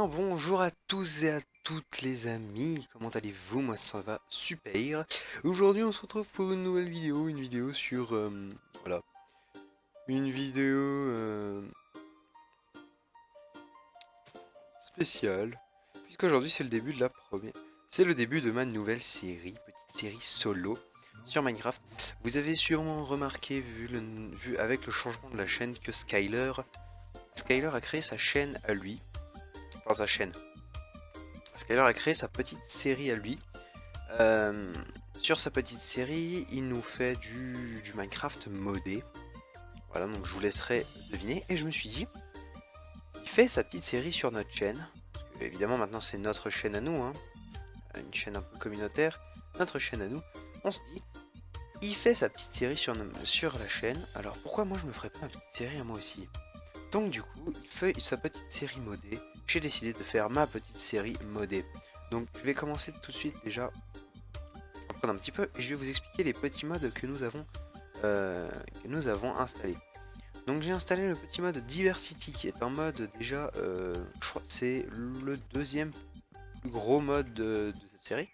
bien, bonjour à tous et à toutes les amis, comment allez-vous? Moi ça va super. Aujourd'hui on se retrouve pour une nouvelle vidéo, une vidéo sur... voilà, une vidéo spéciale, puisqu'aujourd'hui c'est le début de la première... C'est le début de ma nouvelle série, petite série solo sur Minecraft. Vous avez sûrement remarqué, vu avec le changement de la chaîne, que Skyler a créé sa chaîne à lui, enfin sa chaîne. Skyler a créé sa petite série à lui. Euh, sur sa petite série, il nous fait du Minecraft modé. Voilà, donc je vous laisserai deviner. Et je me suis dit, il fait sa petite série sur notre chaîne. Parce que, évidemment, maintenant c'est notre chaîne à nous, hein, une chaîne un peu communautaire. Notre chaîne à nous. On se dit, il fait sa petite série sur la chaîne. Alors pourquoi moi je me ferais pas une petite série à moi aussi? Donc du coup, il fait sa petite série modée. J'ai décidé de faire ma petite série modée. Donc je vais commencer tout de suite déjà un petit peu et je vais vous expliquer les petits modes que nous avons installés. Donc j'ai installé le petit mode Diversity qui est un mode déjà, je crois que c'est le deuxième plus gros mode de cette série.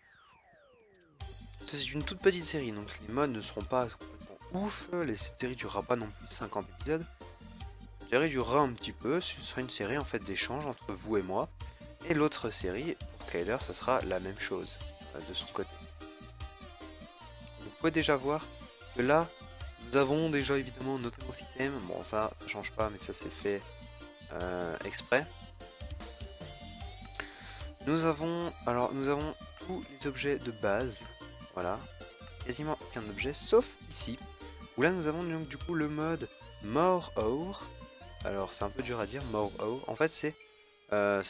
Ça c'est une toute petite série, donc les modes ne seront pas complètement ouf, cette série durera pas non plus 50 épisodes. La série durera un petit peu, ce sera une série en fait d'échange entre vous et moi. Et l'autre série, pour Skyler, ça sera la même chose de son côté. Vous pouvez déjà voir que là, nous avons déjà évidemment notre écosystème. Bon, ça change pas, mais ça c'est fait exprès. Nous avons tous les objets de base. Voilà, quasiment aucun objet, sauf ici, où là nous avons donc du coup le mode More Ore. Alors c'est un peu dur à dire, More Ore. En fait, ça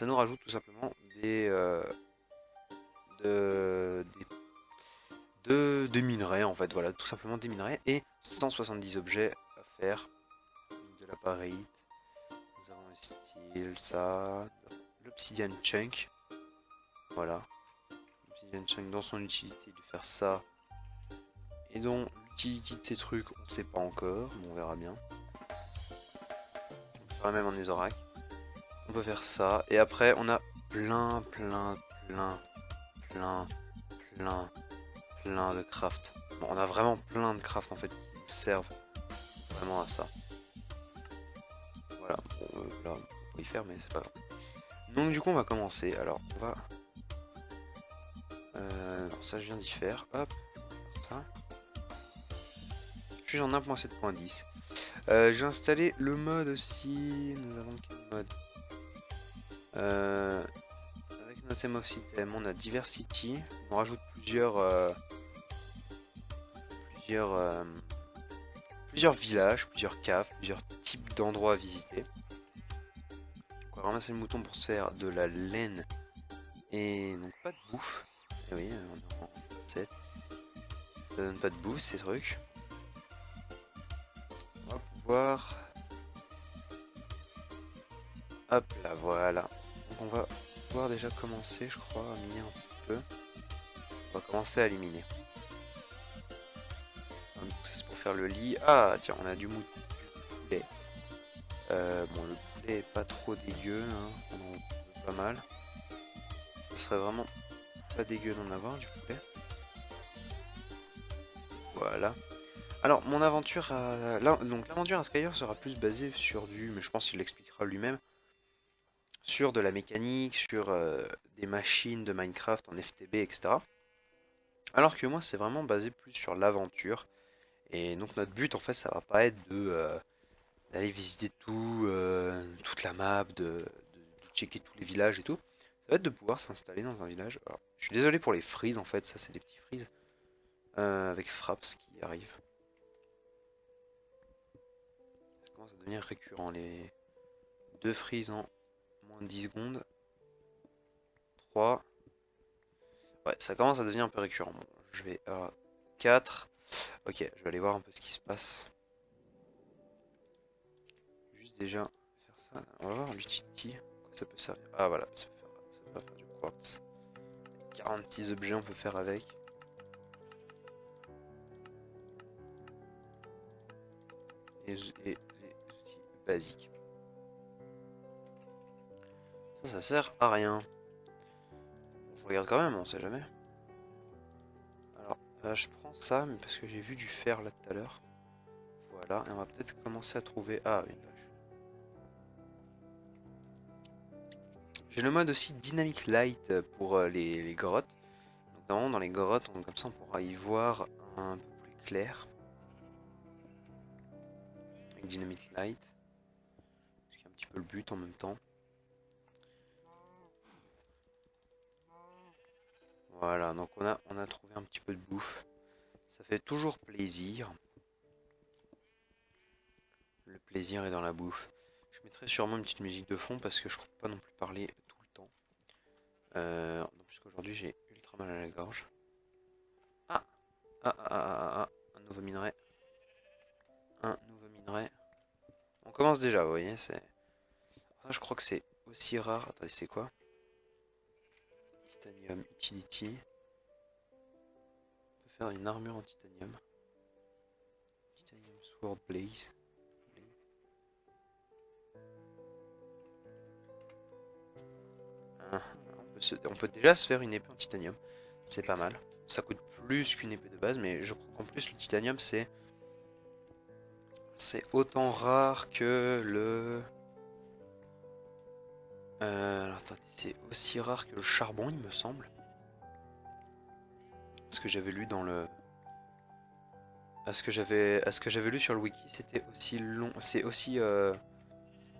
nous rajoute tout simplement de, des minerais en fait, voilà, tout simplement des minerais et 170 objets à faire, de la pyrite, nous avons le steel, ça, l'obsidian chunk, voilà, l'obsidian chunk dans son utilité de faire ça, et dont l'utilité de ces trucs on sait pas encore, mais on verra bien, on peut faire même en netherrack, on peut faire ça, et après on a plein de craft. Bon, on a vraiment plein de craft en fait qui nous servent vraiment à ça. Voilà, bon, là, on peut y faire, mais c'est pas grave. Donc du coup, on va commencer. Alors, on va... non, ça, je viens d'y faire. Hop, ça. Je suis en 1.7.10. J'ai installé le mode aussi. Nous avons quel mode avec notre MOSystem, on a Diversity. On rajoute plusieurs, plusieurs villages, plusieurs caves, plusieurs types d'endroits à visiter. On va ramasser le mouton pour se faire de la laine et donc pas de bouffe. Et oui, on est en 7. Ça donne pas de bouffe ces trucs. On va pouvoir... Hop là, voilà. Donc on va pouvoir déjà commencer, je crois, à miner un petit peu. On va commencer à éliminer. Donc ça c'est pour faire le lit. Ah tiens, on a du poulet. Bon, le poulet est pas trop dégueu, hein. On en veut pas mal. Ce serait vraiment pas dégueu d'en avoir du poulet. Voilà. Alors, mon aventure donc l'aventure à Skyler sera plus basée sur mais je pense qu'il l'expliquera lui-même, sur de la mécanique, sur des machines de Minecraft en FTB, etc. Alors que moi, c'est vraiment basé plus sur l'aventure. Et donc notre but, en fait, ça va pas être d'aller visiter toute la map, de checker tous les villages et tout. Ça va être de pouvoir s'installer dans un village. Alors, je suis désolé pour les frises, en fait, ça c'est des petits frises. Avec Fraps qui arrive. Ça commence à devenir récurrent, les deux frises en moins de 10 secondes. 3. Ouais, ça commence à devenir un peu récurrent. Bon, je vais à 4. Ok, je vais aller voir un peu ce qui se passe. Juste déjà faire ça. On va voir l'utility. Quoi ça peut servir. Ah voilà, ça peut faire du quartz. 46 objets on peut faire avec. Et les outils basiques. Ça sert à rien. Je regarde quand même, on sait jamais. Alors, je prends ça, mais parce que j'ai vu du fer là tout à l'heure. Voilà, et on va peut-être commencer à trouver... Ah, une vache. J'ai le mode aussi Dynamic Light pour les grottes. Donc, normalement, dans les grottes, comme ça, on pourra y voir un peu plus clair. Avec Dynamic Light. Ce qui est un petit peu le but en même temps. Voilà, donc on a trouvé un petit peu de bouffe. Ça fait toujours plaisir. Le plaisir est dans la bouffe. Je mettrai sûrement une petite musique de fond parce que je ne crois pas non plus parler tout le temps. Puisqu'aujourd'hui j'ai ultra mal à la gorge. Ah, un nouveau minerai. Un nouveau minerai. On commence déjà, vous voyez, c'est... Ça, je crois que c'est aussi rare. Attendez, c'est quoi? Titanium Utility. On peut faire une armure en titanium. Titanium Sword Blaze. On peut déjà se faire une épée en titanium. C'est pas mal. Ça coûte plus qu'une épée de base, mais je crois qu'en plus le titanium c'est autant rare que le... alors, attendez, c'est aussi rare que le charbon, il me semble. Ce que j'avais lu dans le... ce que j'avais lu sur le wiki, c'était aussi long... C'est aussi...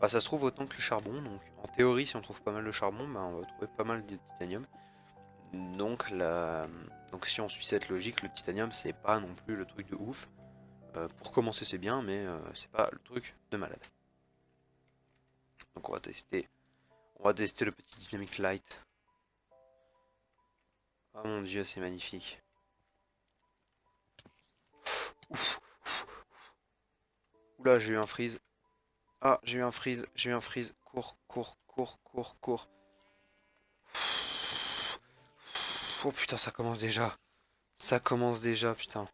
Bah, ça se trouve autant que le charbon, donc en théorie, si on trouve pas mal de charbon, bah, on va trouver pas mal de titanium. Donc, donc si on suit cette logique, le titanium, c'est pas non plus le truc de ouf. Pour commencer, c'est bien, mais c'est pas le truc de malade. Donc on va tester. On va tester le petit Dynamic Light. Oh mon dieu, c'est magnifique. Ouf. Oula, j'ai eu un freeze. Ah, j'ai eu un freeze, j'ai eu un freeze. Cours, cours, cours, cours, cours. Oh putain, ça commence déjà. Ça commence déjà, putain.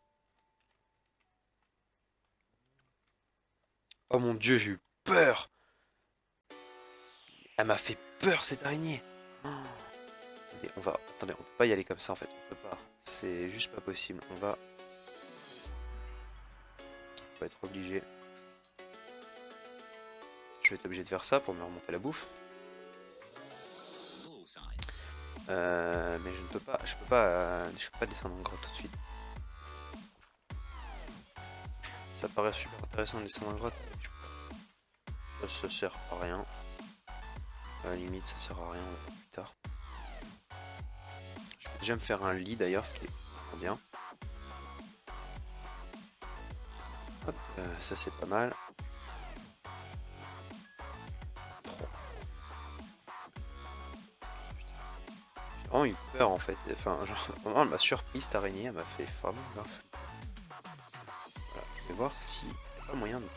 Oh mon dieu, j'ai eu peur. Elle m'a fait peur, cette araignée. Oh. Attendez, on peut pas y aller comme ça en fait. On peut pas. C'est juste pas possible. On va être obligé. Je vais être obligé de faire ça pour me remonter la bouffe. Mais je ne peux pas. Je peux pas descendre en grotte tout de suite. Ça paraît super intéressant de descendre en grotte. Ça sert à rien. À la limite, ça sert à rien plus tard. Je vais déjà me faire un lit d'ailleurs, ce qui est bien. Hop, ça c'est pas mal. J'ai vraiment eu peur en fait. Enfin, genre, vraiment, elle m'a surpris cette araignée, elle m'a fait vraiment peur. Voilà, je vais voir si y a pas moyen de.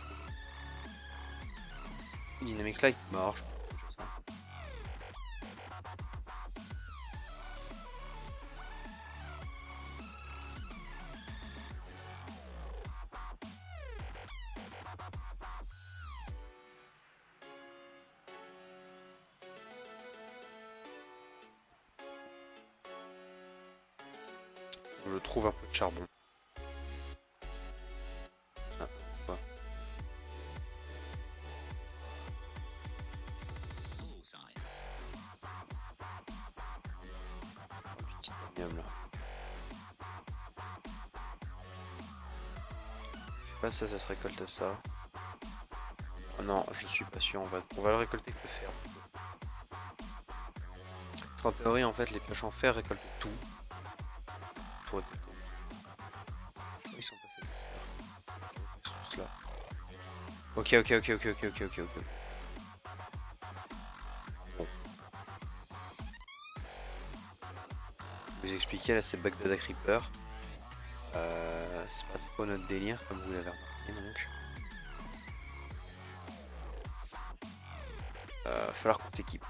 Dynamic Light marche. Je trouve un peu de charbon. Ah, quoi. Du titanium là. Je sais pas si ça se récolte à ça. Oh non, je suis pas sûr. On va le récolter avec le fer. Parce qu'en théorie, en fait, les pioches en fer récoltent tout. Tout récolter. Ils sont passés. Ils sont tous là. Ok. Bon. Je vais vous expliquer, là c'est Bagdad Creeper. C'est pas trop notre délire comme vous l'avez remarqué donc. Va falloir qu'on s'équipe.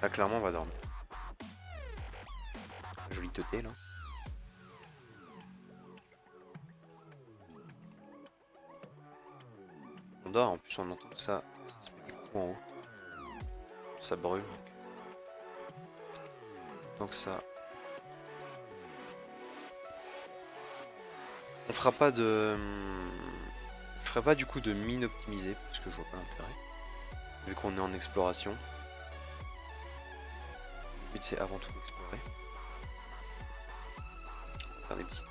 Là clairement on va dormir. Jolie teuté là. dort. En plus on entend que ça se met des coups en haut. Ça brûle. Donc ça. On fera pas de... Je ferai pas du coup de mine optimisée parce que je vois pas l'intérêt. Vu qu'on est en exploration. Le but c'est avant tout d'explorer. Faire des petits...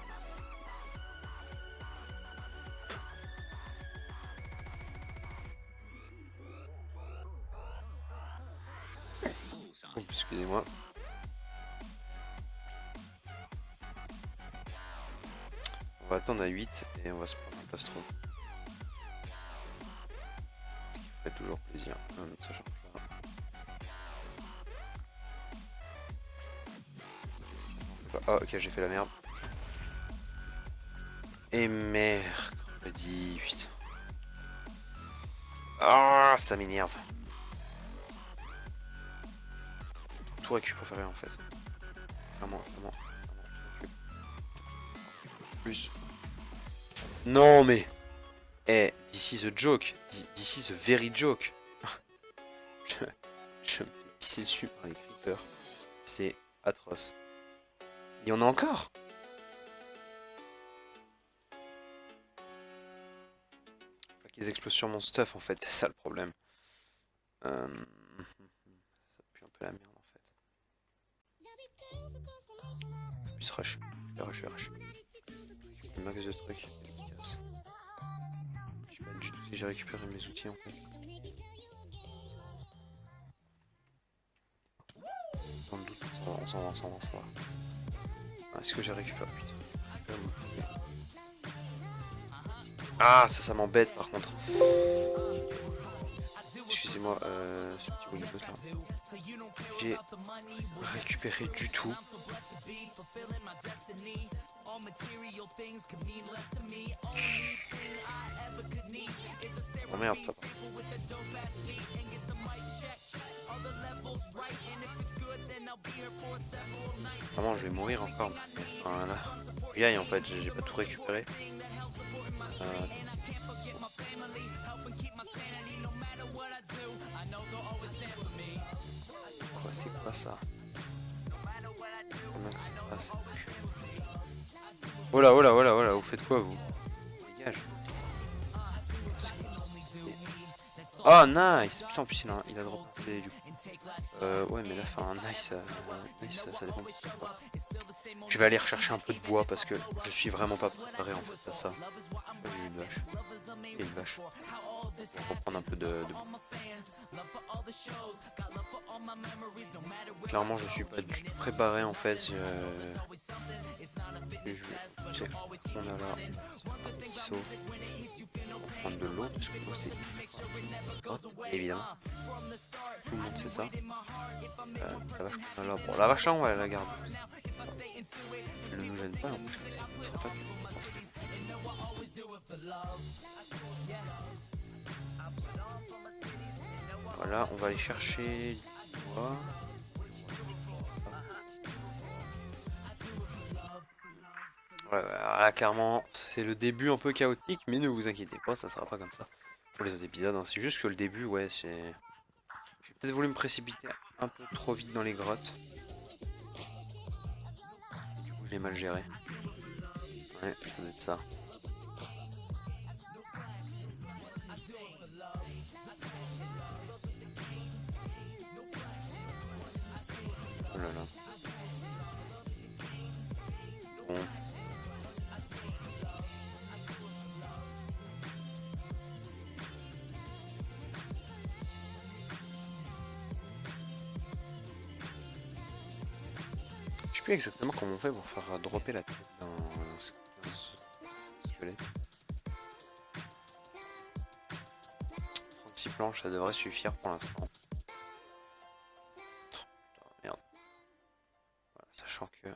Oh, excusez-moi. On va attendre à 8 et on va se prendre un plastron. Ce qui fait toujours plaisir. Ça change pas. Oh ok, j'ai fait la merde. Et mercredi 8. Ah, ça m'énerve. Tout récupérer en fait. Vraiment. Plus. Non mais. Eh, this is a joke. This is a very joke. je me fais pisser dessus par les creepers. C'est atroce. Il y en a encore? Faut qu'ils explosent sur mon stuff en fait, c'est ça le problème. Ça pue un peu la merde en fait. Plus rush. Rush. Le max de trucs. Efficace. Je sais pas du tout si j'ai récupéré mes outils en fait. Dans le doute, on s'en va. Ah, est-ce que j'ai récupéré? Putain. Ah, ça m'embête par contre. Excusez-moi, ce petit Windows là. J'ai récupéré du tout. Oh merde, ça va. Vraiment, je vais mourir encore. Voilà. Regarde, en fait, j'ai pas tout récupéré. C'est quoi ça? Comment ça se passe? Oh là, vous faites quoi vous? Dégage. Oh nice! Putain, en plus il a droppé du coup. Ouais mais là, enfin nice, ça dépend. Je vais aller rechercher un peu de bois parce que je suis vraiment pas préparé en fait à ça. J'ai eu une vache. Et une vache. On va prendre un peu de bois. Clairement je suis pas du tout préparé en fait. On a là un petit seau. On va prendre de l'eau parce que l'eau c'est évidemment. Tout le monde sait ça. La vache qu'on a là. Bon, la vache là on va la garder. Elle ne nous gêne pas en plus. Voilà, on va aller chercher du bois. Ouais, là, clairement, c'est le début un peu chaotique, mais ne vous inquiétez pas, ça sera pas comme ça pour les autres épisodes. Hein. C'est juste que le début, ouais, c'est... J'ai peut-être voulu me précipiter un peu trop vite dans les grottes. Du coup, je l'ai mal géré. Ouais, ça doit être ça. Oh là là. Bon. Je sais plus exactement comment on fait pour faire dropper la tête dans ce squelette. 36 planches, ça devrait suffire pour l'instant. Oh, merde. Voilà, sachant que...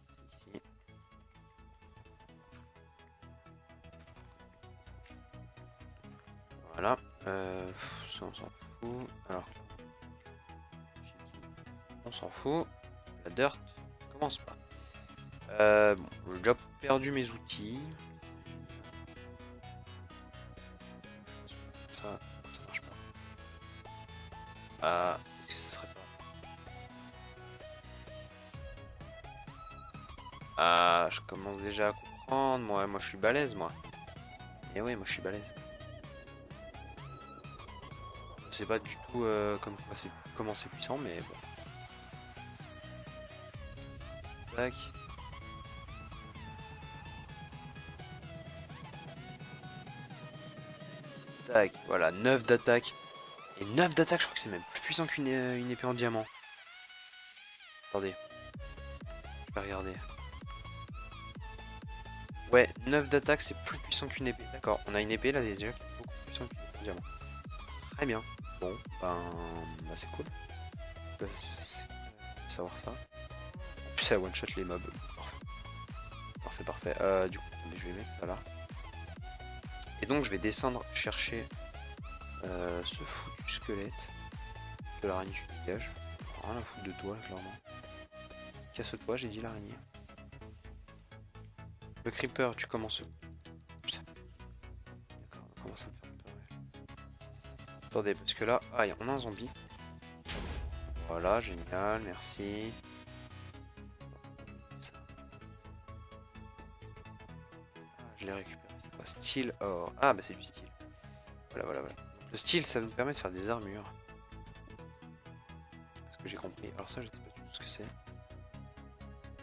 c'est ici. Voilà. Ça on s'en fout. Alors... on s'en fout. La dirt commence pas. Bon, j'ai déjà perdu mes outils. Ça marche pas. Ah, est-ce que ça serait pas... Ah, je commence déjà à comprendre. Moi je suis balèze, moi. Et oui, moi je suis balèze. Je sais pas du tout comment c'est puissant, mais bon. Tac. Tac, voilà, 9 d'attaque. Et 9 d'attaque, je crois que c'est même plus puissant qu'une une épée en diamant. Attendez, je vais regarder. Ouais, 9 d'attaque, c'est plus puissant qu'une épée. D'accord, on a une épée là déjà qui est beaucoup plus puissante qu'une épée en diamant. Très bien. Bon, bah c'est cool. C'est cool de savoir ça. En plus, ça one shot les mobs. Parfait, parfait. Du coup, attendez, je vais mettre ça là. Et donc, je vais descendre chercher ce foutu squelette de l'araignée. Je dégage. Rien à foutre de toi, clairement. Casse-toi, j'ai dit l'araignée. Le creeper, tu commences. Putain. D'accord, on commence à me faire peur. Ouais. Attendez, parce que là, aïe, on a un zombie. Voilà, génial, merci. Ça. Ah, je l'ai récupéré, c'est quoi? Steel or. Ah, bah c'est du steel. Voilà. Le steel, ça nous permet de faire des armures. Ce que j'ai compris. Alors ça, je sais pas du tout ce que c'est.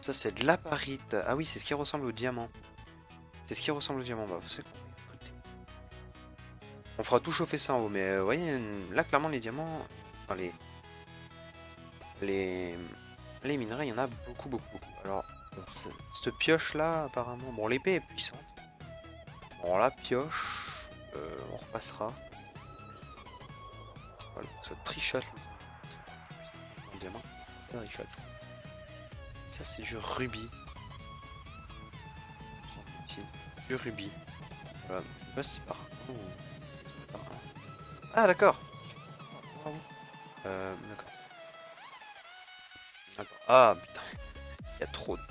Ça, c'est de l'aparite. Ah oui, c'est ce qui ressemble au diamant. C'est ce qui ressemble au diamant. Bah, c'est quoi? On fera tout chauffer ça en haut, mais vous voyez, là, clairement, les diamants... Enfin, les minerais, il y en a beaucoup. Alors, bon, cette pioche-là, apparemment... Bon, l'épée est puissante. Bon, la pioche, on repassera. Voilà, ça trichote. Le diamant, ça trichote. Ça, c'est du rubis. Du rubis. Voilà, je sais pas si c'est par... Oh, ah, d'accord. D'accord. Attends. Ah, putain. Il y a trop de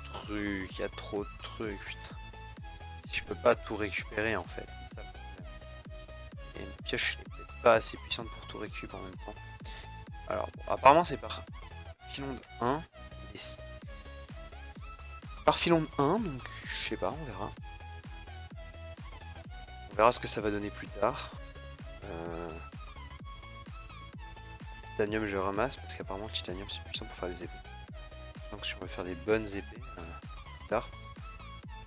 trucs, putain. Si je peux pas tout récupérer, en fait. C'est ça le problème. Et une pioche n'est peut-être pas assez puissante pour tout récupérer en même temps. Alors, bon, apparemment, c'est par filon de 1. Et par filon de 1, donc je sais pas, on verra. On verra ce que ça va donner plus tard. Titanium, je ramasse parce qu'apparemment, le titanium c'est puissant pour faire des épées. Donc, si on veut faire des bonnes épées plus tard,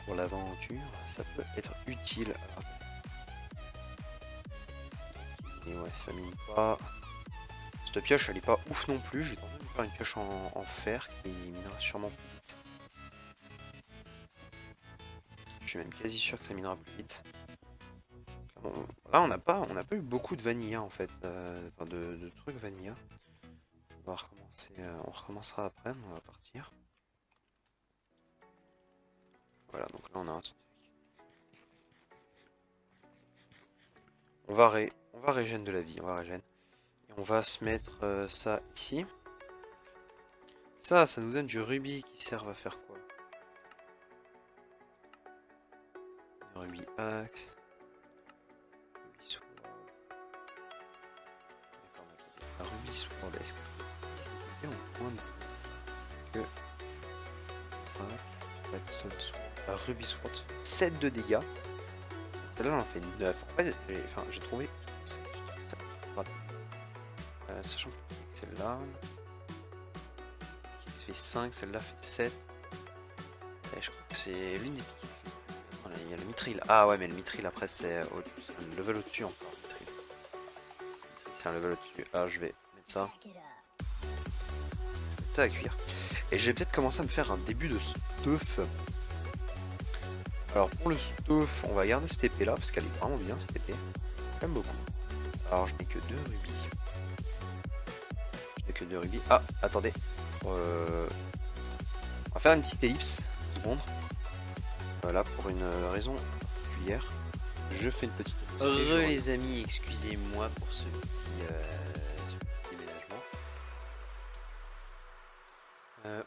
pour l'aventure, ça peut être utile. Alors, et ouais, ça mine pas. Cette pioche, elle est pas ouf non plus. Je vais tenter de faire une pioche en fer qui minera sûrement plus vite. Je suis même quasi sûr que ça minera plus vite. Bon, là, on n'a pas eu beaucoup de vanilla en fait, enfin de trucs vanilla. On va recommencer, on recommencera après, on va partir. Voilà, donc là on a un steak. On va régène de la vie, on va régène. Et on va se mettre ça ici. Ça nous donne du rubis qui sert à faire quoi? Du rubis axe. Rubis sword. D'accord, un rubis sword, est-ce que au moins que Blackstone sword. La rubis sword 7 de dégâts. Celle-là on en fait 9. En fait, j'ai trouvé. Sachant que celle-là qui fait 5, celle-là fait 7. Et je crois que c'est l'une des piquettes. Il y a le mithril. Ah ouais, mais le mithril après c'est un level au-dessus encore. C'est un level au-dessus. Ah, je vais mettre ça. Mettre ça à cuire. Et je vais peut-être commencer à me faire un début de stuff. Alors pour le stuff, on va garder cette épée là parce qu'elle est vraiment bien cette épée. J'aime beaucoup. Alors je n'ai que 2 rubis. Que 2 rubis. Ah, attendez. On va faire une petite ellipse. 2 secondes. Voilà, pour une raison particulière. Je fais une petite ellipse. Les amis, excusez-moi pour ce petit déménagement.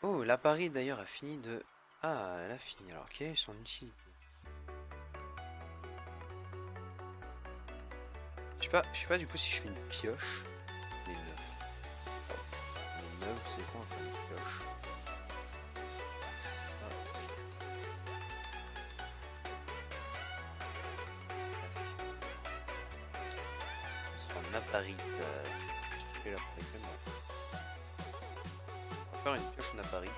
Oh, l'appareil d'ailleurs a fini de Ah, elle a fini. Alors, quelle est son utilité? Je sais pas du coup si je fais une pioche. Les 9. Les 9, vous savez quoi, on va faire une pioche. C'est ça. Presque. On sera en aparite. Je fais la première. On va faire une pioche en aparite.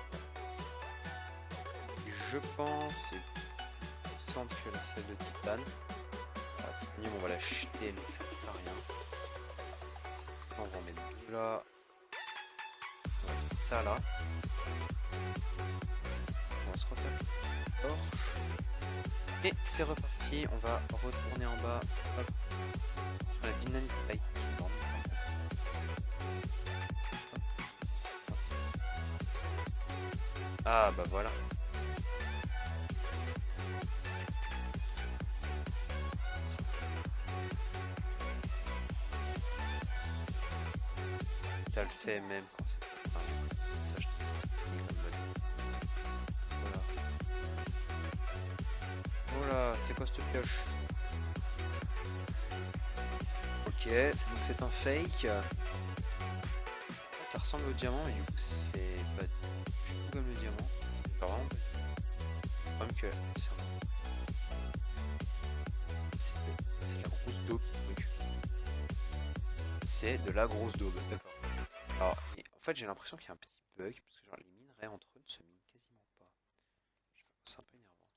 Je pense c'est plus puissante que la celle de titane. La titanium, on va la jeter, mais ça ne sert à rien. On va en mettre deux là. On va mettre ça là. On va se refaire une torche. Et c'est reparti. On va retourner en bas. Hop. Sur la dynamic plate qui monte. Ah bah voilà. Ça le fait même quand c'est pas. Enfin, ça je trouve ça c'est une bonne mode. Voilà. Voilà, c'est quoi cette pioche? Ok, donc c'est un fake. En fait, ça ressemble au diamant, mais du coup c'est pas du tout comme le diamant. Genre vraiment pas. Même que c'est de la grosse daube. C'est de la grosse daube, d'accord. Alors, en fait, j'ai l'impression qu'il y a un petit bug, parce que genre les minerais entre eux ne se minent quasiment pas. C'est un peu énervant.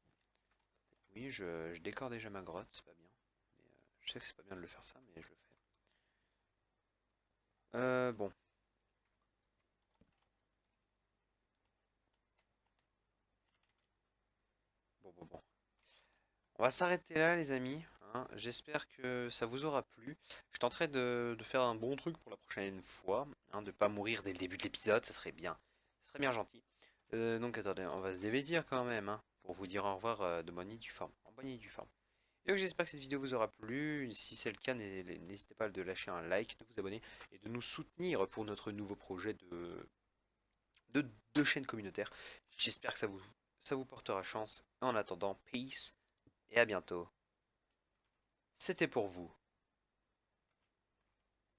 Oui, je décore déjà ma grotte, c'est pas bien. Mais, je sais que c'est pas bien de le faire ça, mais je le fais. Bon. Bon. On va s'arrêter là, les amis. Hein. J'espère que ça vous aura plu. Je tenterai de faire un bon truc pour la prochaine fois. Hein, de pas mourir dès le début de l'épisode, ça serait bien. Ça serait bien gentil. Donc attendez, on va se dévêtir quand même. Hein, pour vous dire au revoir de bonne nuit du forme. En bonne nuit du forme. Et donc j'espère que cette vidéo vous aura plu. Si c'est le cas, n'hésitez pas à de lâcher un like, de vous abonner et de nous soutenir pour notre nouveau projet de chaîne communautaire. J'espère que ça vous portera chance. En attendant, peace et à bientôt. C'était pour vous.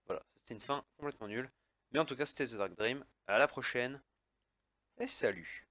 Voilà, c'était une fin complètement nulle. Mais en tout cas, c'était The Dark Dream. À la prochaine. Et salut.